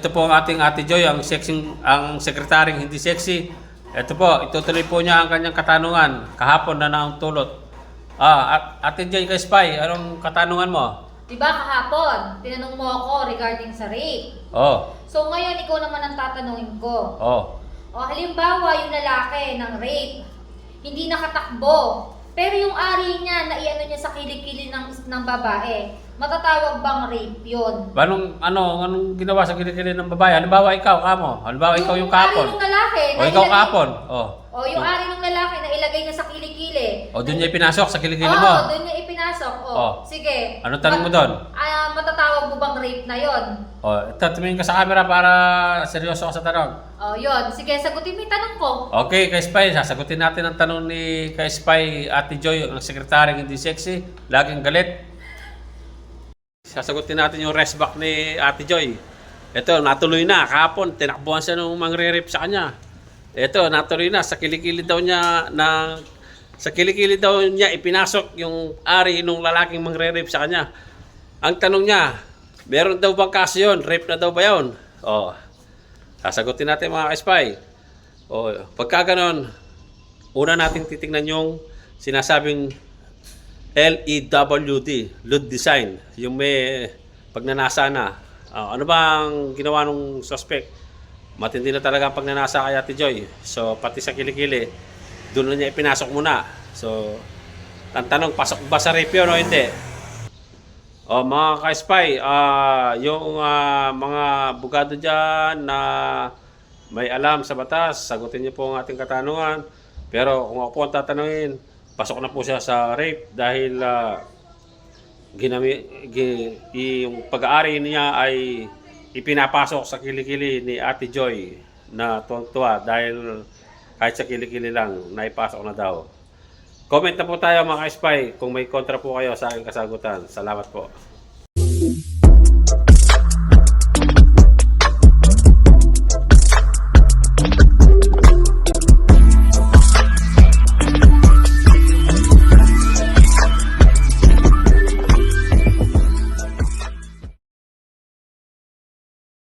ito po ang ating Ate Joy, ang sekretaryeng hindi sexy. Ito po, itutuloy po niya ang kanyang katanungan. Kahapon na nautulot. Ate Joy Ka-Spy, anong katanungan mo? Diba kahapon, tinanong mo ako regarding sa rape. Oh, So ngayon, ikaw naman ang tatanungin ko. oh. O halimbawa, yung lalaki ng rape, hindi nakatakbo. Pero yung ari niya, naiano niya sa kilikili ng babae. Matatawag bang rape yun? Anong ginawa sa kilikili ng babae? Halimbawa ikaw, kamo. Halimbawa ikaw yung kahapon. Ari ng lalaki. O ikaw kahapon. Oh. O yung ari ng lalaki na ilagay niya sa kilikili. O doon niya ipinasok sa kilikili mo. Oo, doon niya ipinasok. O, Oh. sige. Anong tanong mo doon? Matatawag mo bang rape na yon? O, ito, tumingin ka sa camera para seryoso ka sa tanong. O, yun. Sige, sagutin mo yung tanong ko. Okay, Ka-Spy, sasagutin natin ang tanong ni Ka-Spy Ate Joy, ang sekretaryeng hindi sexy, laging galit. Sasagutin natin yung rest back ni Ate Joy. Ito, natuloy na. Kahapon, tinakbuhan siya nung mangre-rape sa kanya. Ito, natuloy na. Sa kilikili daw niya ipinasok yung ari nung lalaking mangre-rape sa kanya. Ang tanong niya, meron daw bang kaso yun? Rape na daw ba yun? O, sasagutin natin mga Ka-Spy. O, pagka ganon, una nating titingnan yung sinasabing LEWD, Lewd Design, yung may pagnanasa na. Ano bang ginawa nung suspect? Matindi na talaga ang pagnanasa kay Ate Joy. So, pati sa kilikili, doon na niya ipinasok muna. So, tanong, pasok ba sa rape yun o hindi? O, mga Ka-Spy, yung mga bugado dyan na may alam sa batas, sagutin niyo po ang ating katanungan. Pero kung ako po ang tatanungin, pasok na po siya sa rape dahil yung pag-aari niya ay ipinapasok sa kilikili ni Ate Joy na tuwang-tuwa dahil kahit sa kilikili lang, naipasok na daw. Comment na po tayo mga Ka-Spy kung may kontra po kayo sa aking kasagutan. Salamat po.